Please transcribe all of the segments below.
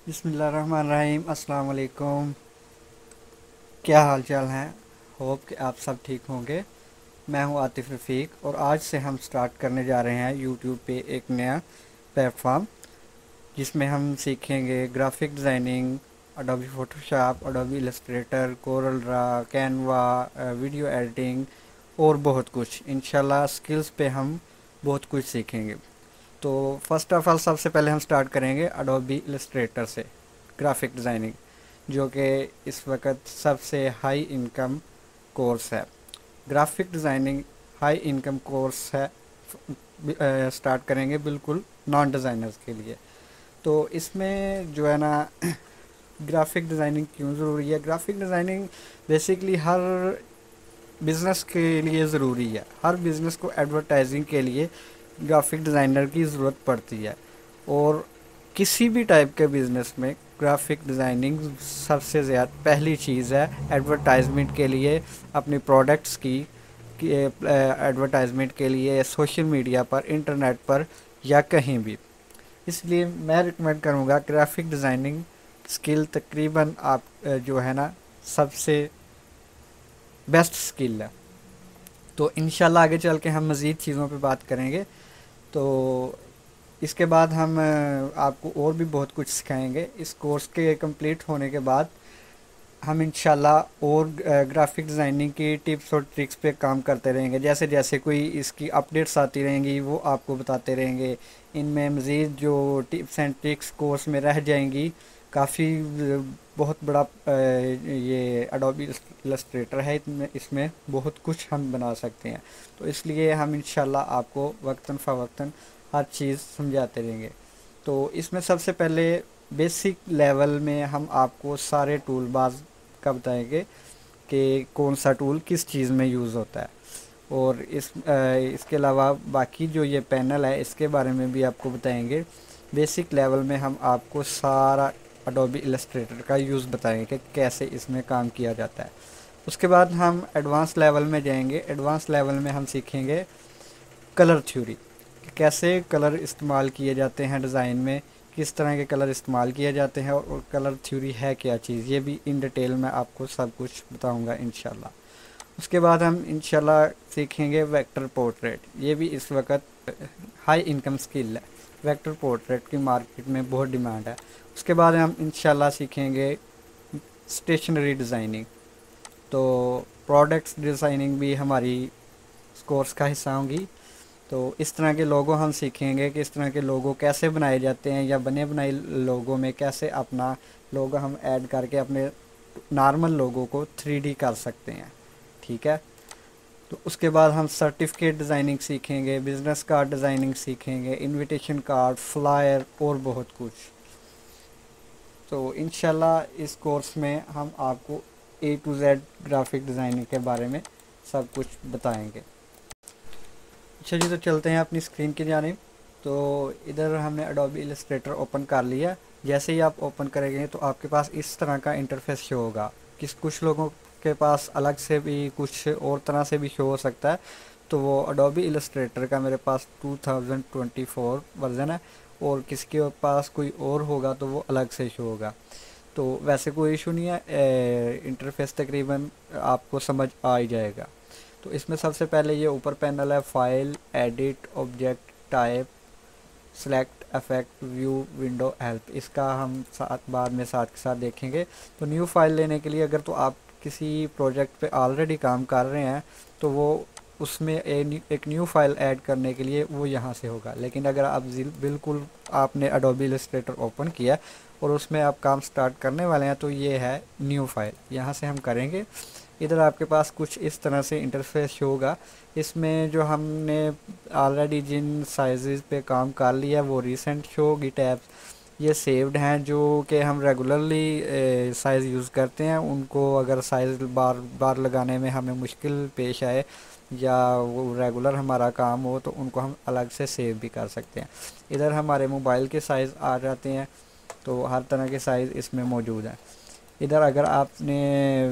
बिस्मिल्लाहिर्रहमानिर्रहीम। अस्सलाम वालेकुम। क्या हाल चाल हैं? होप कि आप सब ठीक होंगे। मैं हूं आतिफ़ रफ़ीक और आज से हम स्टार्ट करने जा रहे हैं यूट्यूब पे एक नया प्लेटफॉर्म जिसमें हम सीखेंगे graphic designing, Adobe Photoshop, Adobe Illustrator, Corel Draw, Canva, video editing और बहुत कुछ। इंशाल्लाह स्किल्स पे हम बहुत कुछ सीखेंगे। तो फर्स्ट ऑफ ऑल सबसे पहले हम स्टार्ट करेंगे अडोबी इलस्ट्रेटर से ग्राफिक डिज़ाइनिंग, जो कि इस वक्त सबसे हाई इनकम कोर्स है। Graphic designing high income course है। स्टार्ट करेंगे बिल्कुल नॉन डिज़ाइनर्स के लिए। तो इसमें जो है ना ग्राफिक डिज़ाइनिंग क्यों ज़रूरी है? ग्राफिक डिज़ाइनिंग बेसिकली हर बिज़नेस के लिए ज़रूरी है। हर बिज़नेस को एडवर्टाइजिंग के लिए ग्राफिक डिज़ाइनर की ज़रूरत पड़ती है और किसी भी टाइप के बिज़नेस में ग्राफिक डिज़ाइनिंग सबसे ज़्यादा पहली चीज़ है एडवर्टाइजमेंट के लिए, अपनी प्रोडक्ट्स की एडवर्टाइजमेंट के लिए सोशल मीडिया पर, इंटरनेट पर या कहीं भी। इसलिए मैं रिकमेंड करूँगा ग्राफिक डिज़ाइनिंग स्किल तकरीबन आप जो है ना सबसे बेस्ट स्किल है। तो इंशाल्लाह आगे चल के हम मज़ीद चीज़ों पे बात करेंगे। तो इसके बाद हम आपको और भी बहुत कुछ सिखाएंगे। इस कोर्स के कंप्लीट होने के बाद हम इंशाल्लाह और ग्राफिक डिज़ाइनिंग की टिप्स और ट्रिक्स पे काम करते रहेंगे। जैसे जैसे कोई इसकी अपडेट्स आती रहेंगी वो आपको बताते रहेंगे। इनमें मज़ीद जो टिप्स एंड ट्रिक्स कोर्स में रह जाएंगी, काफ़ी बहुत बड़ा ये अडोबी इलस्ट्रेटर है। इसमें इसमें बहुत कुछ हम बना सकते हैं। तो इसलिए हम इंशाल्लाह आपको वक्तन फ़वक्तन हर चीज़ समझाते रहेंगे। तो इसमें सबसे पहले बेसिक लेवल में हम आपको सारे टूल बाज का बताएंगे कि कौन सा टूल किस चीज़ में यूज़ होता है। और इसके अलावा बाकी जो ये पैनल है इसके बारे में भी आपको बताएंगे। बेसिक लेवल में हम आपको सारा अडोबी इलस्ट्रेटर का यूज़ बताएंगे कि कैसे इसमें काम किया जाता है। उसके बाद हम एडवांस लेवल में जाएंगे। एडवांस लेवल में हम सीखेंगे कलर थ्योरी, कि कैसे कलर इस्तेमाल किए जाते हैं डिज़ाइन में, किस तरह के कलर इस्तेमाल किए जाते हैं और कलर थ्योरी है क्या चीज़, ये भी इन डिटेल में आपको सब कुछ बताऊंगा इंशाल्लाह। उसके बाद हम इंशाल्लाह सीखेंगे वेक्टर पोर्ट्रेट। ये भी इस वक्त हाई इनकम स्किल है। वेक्टर पोर्ट्रेट की मार्केट में बहुत डिमांड है। उसके बाद हम इंशाल्लाह सीखेंगे स्टेशनरी डिज़ाइनिंग। तो प्रोडक्ट्स डिज़ाइनिंग भी हमारी कोर्स का हिस्सा होंगी। तो इस तरह के लोगो हम सीखेंगे कि इस तरह के लोगो कैसे बनाए जाते हैं, या बने बनाए लोगो में कैसे अपना लोगो हम ऐड करके अपने नॉर्मल लोगो को 3D कर सकते हैं। ठीक है। तो उसके बाद हम सर्टिफिकेट डिज़ाइनिंग सीखेंगे, बिज़नेस कार्ड डिज़ाइनिंग सीखेंगे, इनविटेशन कार्ड, फ्लायर और बहुत कुछ। तो इंशाल्लाह इस कोर्स में हम आपको A to Z graphic designing के बारे में सब कुछ बताएंगे। अच्छा जी, तो चलते हैं अपनी स्क्रीन की जानिब। तो इधर हमने अडोबी इलस्ट्रेटर ओपन कर लिया। जैसे ही आप ओपन करेंगे तो आपके पास इस तरह का इंटरफेस शो होगा। कुछ लोगों के पास अलग से भी कुछ और तरह से भी शो हो सकता है। तो वो अडोबी इलस्ट्रेटर का मेरे पास 2024 वर्ज़न है, और किसी के पास कोई और होगा तो वो अलग से शो होगा। तो वैसे कोई इशू नहीं है, इंटरफेस तकरीबन आपको समझ आ ही जाएगा। तो इसमें सबसे पहले ये ऊपर पैनल है, file, edit, object type, select, effect, view, window, help. इसका हम साथ बाद में साथ के साथ देखेंगे। तो न्यू फाइल लेने के लिए अगर तो आप किसी प्रोजेक्ट पे ऑलरेडी काम कर रहे हैं तो वो उसमें एक न्यू फाइल ऐड करने के लिए वो यहाँ से होगा। लेकिन अगर आप बिल्कुल आपने अडोबी इलस्ट्रेटर ओपन किया और उसमें आप काम स्टार्ट करने वाले हैं तो ये है न्यू फाइल, यहाँ से हम करेंगे। इधर आपके पास कुछ इस तरह से इंटरफेस शो होगा। इसमें जो हमने ऑलरेडी जिन साइज़ पे काम कर लिया वो रिसेंट शो होगी टैब्स। ये सेव्ड हैं जो कि हम रेगुलरली साइज़ यूज़ करते हैं। उनको अगर साइज़ बार बार लगाने में हमें मुश्किल पेश आए या वो रेगुलर हमारा काम हो तो उनको हम अलग से सेव भी कर सकते हैं। इधर हमारे मोबाइल के साइज़ आ जाते हैं। तो हर तरह के साइज़ इसमें मौजूद हैं। इधर अगर आपने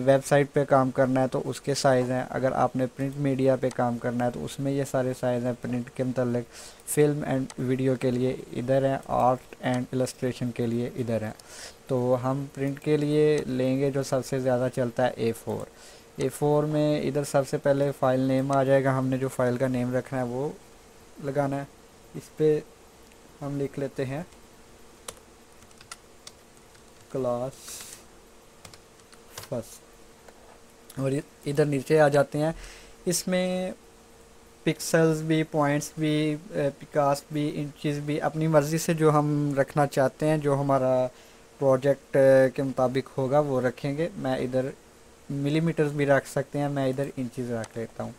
वेबसाइट पे काम करना है तो उसके साइज़ हैं, अगर आपने प्रिंट मीडिया पे काम करना है तो उसमें ये सारे साइज़ हैं प्रिंट के मतलब। फिल्म एंड वीडियो के लिए इधर हैं, आर्ट एंड इलस्ट्रेशन के लिए इधर हैं। तो हम प्रिंट के लिए लेंगे जो सबसे ज़्यादा चलता है A4। A4 में इधर सबसे पहले फ़ाइल नेम आ जाएगा, हमने जो फ़ाइल का नेम रखना है वो लगाना है। इस पर हम लिख लेते हैं क्लास फर्स्ट, और इधर नीचे आ जाते हैं। इसमें पिक्सल्स भी, पॉइंट्स भी, पिकास भी, इंचज़ भी, अपनी मर्ज़ी से जो हम रखना चाहते हैं, जो हमारा प्रोजेक्ट के मुताबिक होगा वो रखेंगे। मैं इधर मिलीमीटर्स भी रख सकते हैं, मैं इधर इंचज़ रख लेता हूँ।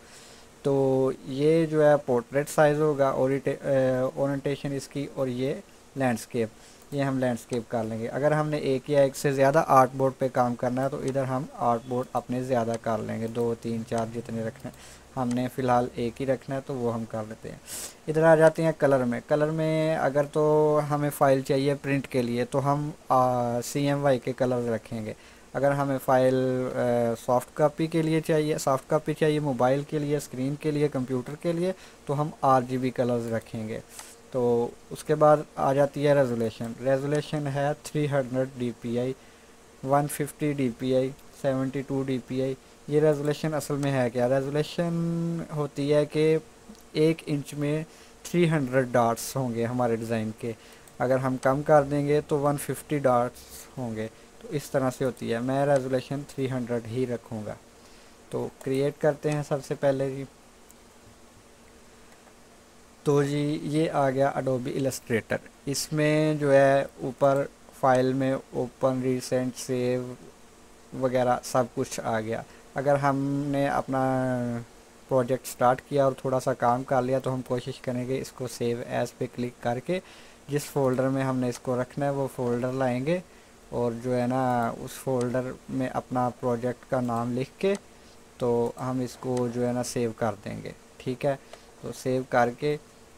तो ये जो है पोर्ट्रेट साइज़ होगा, ओरिएंटेशन इसकी, और ये लैंडस्केप, ये हम लैंडस्केप कर लेंगे। अगर हमने एक या एक से ज़्यादा आर्ट बोर्ड पे काम करना है तो इधर हम आर्ट बोर्ड अपने ज़्यादा कर लेंगे, 2 3 4 जितने रखने हैं। हमने फ़िलहाल एक ही रखना है तो वो हम कर लेते हैं। इधर आ जाते हैं कलर में। कलर में अगर तो हमें फ़ाइल चाहिए प्रिंट के लिए तो हम CMY के कलर रखेंगे। अगर हमें फ़ाइल सॉफ्ट कॉपी के लिए चाहिए, सॉफ्ट कॉपी चाहिए मोबाइल के लिए, स्क्रीन के लिए, कंप्यूटर के लिए, तो हम RGB कलर्स रखेंगे। तो उसके बाद आ जाती है रेजोल्यूशन। रेजोल्यूशन है 300 DPI, 150 DPI, 72 DPI। ये रेजोल्यूशन असल में है क्या? रेजोल्यूशन होती है कि 1 इंच में 300 डॉट्स होंगे हमारे डिज़ाइन के। अगर हम कम कर देंगे तो 150 डॉट्स होंगे। तो इस तरह से होती है। मैं रेजोल्यूशन 300 ही रखूँगा। तो क्रिएट करते हैं सबसे पहले जी। तो जी ये आ गया अडोबी इलस्ट्रेटर। इसमें जो है ऊपर फाइल में ओपन, रिसेंट, सेव वगैरह सब कुछ आ गया। अगर हमने अपना प्रोजेक्ट स्टार्ट किया और थोड़ा सा काम कर लिया तो हम कोशिश करेंगे इसको सेव एज पे क्लिक करके जिस फोल्डर में हमने इसको रखना है वो फ़ोल्डर लाएंगे, और जो है ना उस फोल्डर में अपना प्रोजेक्ट का नाम लिख के तो हम इसको जो है ना सेव कर देंगे। ठीक है, तो सेव करके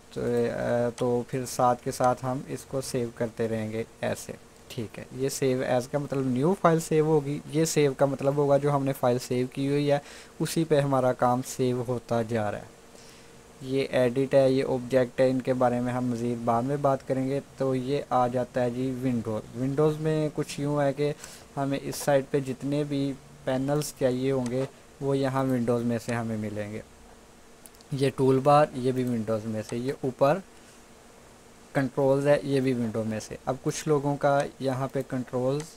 तो फिर साथ के साथ हम इसको सेव करते रहेंगे ऐसे। ठीक है, ये सेव एज़ का मतलब न्यू फाइल सेव होगी। ये सेव का मतलब होगा जो हमने फ़ाइल सेव की हुई है उसी पे हमारा काम सेव होता जा रहा है। ये एडिट है, ये ऑब्जेक्ट है, इनके बारे में हम मज़ीद बाद में बात करेंगे। तो ये आ जाता है जी विंडोज़। विंडोज़ में कुछ यूँ है कि हमें इस साइड पे जितने भी पैनल्स चाहिए होंगे वो यहाँ विंडोज़ में से हमें मिलेंगे। ये टूल बार, ये भी विंडोज़ में से। ये ऊपर कंट्रोल्स है, ये भी विंडो में से। अब कुछ लोगों का यहाँ पे कंट्रोल्स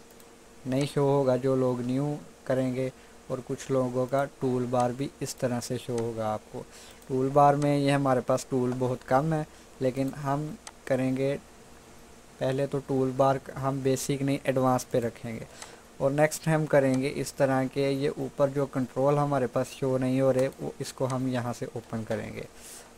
नहीं शो होगा जो लोग न्यू करेंगे, और कुछ लोगों का टूल बार भी इस तरह से शो होगा आपको। टूल बार में ये हमारे पास टूल बहुत कम है, लेकिन हम करेंगे पहले तो टूल बार हम बेसिक नहीं एडवांस पे रखेंगे, और नेक्स्ट हम करेंगे इस तरह के ये ऊपर जो कंट्रोल हमारे पास शो नहीं हो रहे वो इसको हम यहाँ से ओपन करेंगे।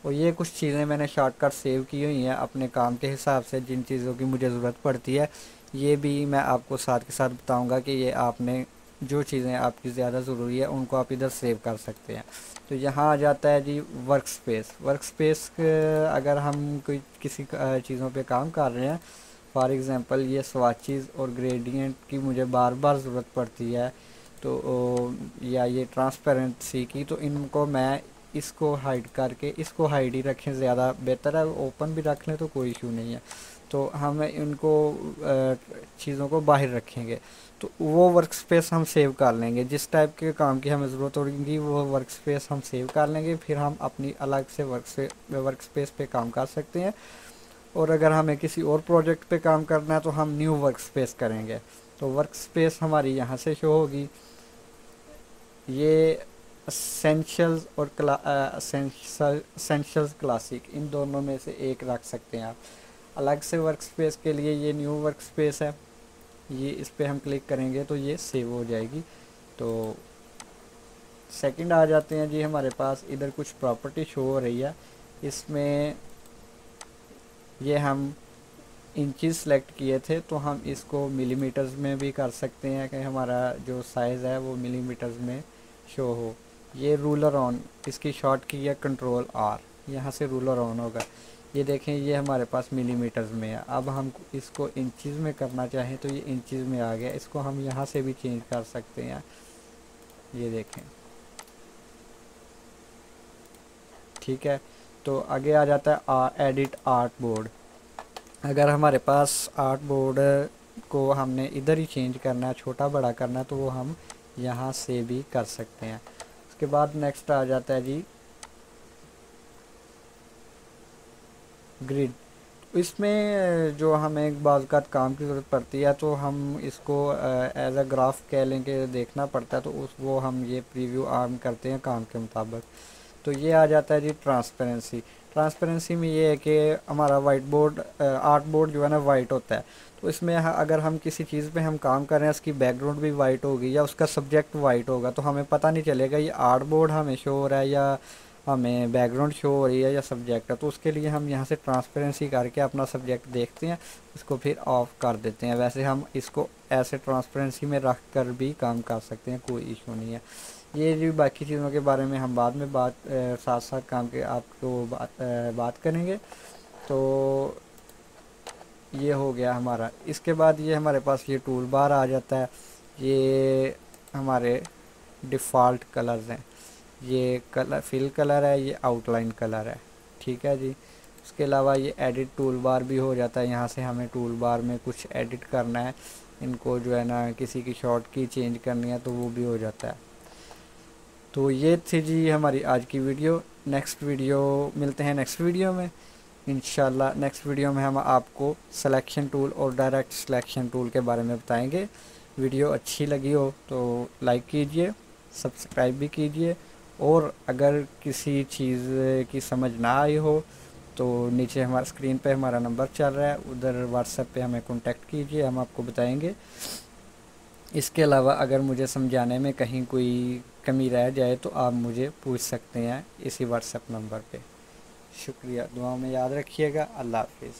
और ये कुछ चीज़ें मैंने शॉर्टकट सेव की हुई हैं अपने काम के हिसाब से, जिन चीज़ों की मुझे ज़रूरत पड़ती है ये भी मैं आपको साथ के साथ बताऊंगा कि ये आपने जो चीज़ें आपकी ज़्यादा ज़रूरी है उनको आप इधर सेव कर सकते हैं। तो यहाँ आ जाता है जी वर्क स्पेस। वर्क स्पेस अगर हम कोई किसी चीज़ों पे काम कर रहे हैं, फॉर एग्ज़ाम्पल ये स्वाचेस और ग्रेडियंट की मुझे बार बार ज़रूरत पड़ती है, तो या ये ट्रांसपेरेंसी की, तो इनको मैं इसको हाइड करके इसको हाइड ही रखें ज़्यादा बेहतर है। ओपन भी रख लें तो कोई इशू नहीं है। तो हम इनको चीज़ों को बाहर रखेंगे। तो वो वर्क स्पेस हम सेव कर लेंगे, जिस टाइप के काम की हमें ज़रूरत होगी वो वर्क स्पेस हम सेव कर लेंगे। फिर हम अपनी अलग से वर्क स्पेस पे काम कर सकते हैं। और अगर हमें किसी और प्रोजेक्ट पे काम करना है तो हम न्यू वर्क स्पेस करेंगे। तो वर्क स्पेस हमारी यहाँ से शो होगी। ये असेंशियल्स और असेंशियल्स क्लासिक, इन दोनों में से एक रख सकते हैं आप। अलग से वर्क स्पेस के लिए ये न्यू वर्क स्पेस है, ये इस पर हम क्लिक करेंगे तो ये सेव हो जाएगी। तो सेकंड आ जाते हैं जी हमारे पास। इधर कुछ प्रॉपर्टी शो हो रही है, इसमें ये हम इंचज़ सेलेक्ट किए थे तो हम इसको मिलीमीटर्स में भी कर सकते हैं कि हमारा जो साइज़ है वो मिलीमीटर्स में शो हो। ये रूलर ऑन, इसकी शॉर्ट की है कंट्रोल R, यहाँ से रूलर ऑन होगा। ये देखें ये हमारे पास मिलीमीटर्स में है। अब हम इसको इंचज़ में करना चाहें तो ये इंचज़ में आ गया। इसको हम यहाँ से भी चेंज कर सकते हैं, ये देखें, ठीक है। तो आगे आ जाता है एडिट आर्ट बोर्ड। अगर हमारे पास आर्ट बोर्ड को हमने इधर ही चेंज करना है, छोटा बड़ा करना है, तो वो हम यहाँ से भी कर सकते हैं। उसके बाद नेक्स्ट आ जाता है जी ग्रिड। इसमें जो हमें एक बाज़ का काम की ज़रूरत पड़ती है तो हम इसको एज अ ग्राफ कह लें कि देखना पड़ता है, तो उस वो हम ये प्रीव्यू आर्म करते हैं काम के मुताबिक। तो ये आ जाता है जी ट्रांसपेरेंसी। ट्रांसपेरेंसी में ये है कि हमारा वाइट बोर्ड आर्ट बोर्ड जो है ना वाइट होता है, तो इसमें अगर हम किसी चीज़ पे हम काम कर रहे हैं, उसकी बैकग्राउंड भी वाइट होगी या उसका सब्जेक्ट वाइट होगा, तो हमें पता नहीं चलेगा ये आर्ट बोर्ड हमें शो हो रहा है या हमें बैकग्राउंड शो हो रही है या सब्जेक्ट है। तो उसके लिए हम यहाँ से ट्रांसपेरेंसी करके अपना सब्जेक्ट देखते हैं, उसको फिर ऑफ कर देते हैं। वैसे हम इसको ऐसे ट्रांसपेरेंसी में रख कर भी काम कर सकते हैं, कोई इशू नहीं है। ये जो बाकी चीज़ों के बारे में हम बाद में साथ साथ काम के आपको बात करेंगे। तो ये हो गया हमारा। इसके बाद ये हमारे पास ये टूल बार आ जाता है। ये हमारे डिफ़ॉल्ट कलर्स हैं, ये कलर फिल कलर है, ये आउटलाइन कलर है, ठीक है जी। उसके अलावा ये एडिट टूल बार भी हो जाता है। यहाँ से हमें टूल बार में कुछ एडिट करना है, इनको जो है ना किसी की शॉर्ट की चेंज करनी है तो वो भी हो जाता है। तो ये थी जी हमारी आज की वीडियो। नेक्स्ट वीडियो मिलते हैं नेक्स्ट वीडियो में इंशाल्लाह। नेक्स्ट वीडियो में हम आपको सिलेक्शन टूल और डायरेक्ट सिलेक्शन टूल के बारे में बताएंगे। वीडियो अच्छी लगी हो तो लाइक कीजिए, सब्सक्राइब भी कीजिए, और अगर किसी चीज़ की समझ ना आई हो तो नीचे हमारा स्क्रीन पे हमारा नंबर चल रहा है, उधर व्हाट्सएप पे हमें कांटेक्ट कीजिए, हम आपको बताएंगे। इसके अलावा अगर मुझे समझाने में कहीं कोई कमी रह जाए तो आप मुझे पूछ सकते हैं इसी व्हाट्सएप नंबर पे। शुक्रिया, दुआ में याद रखिएगा। अल्लाह हाफिज़।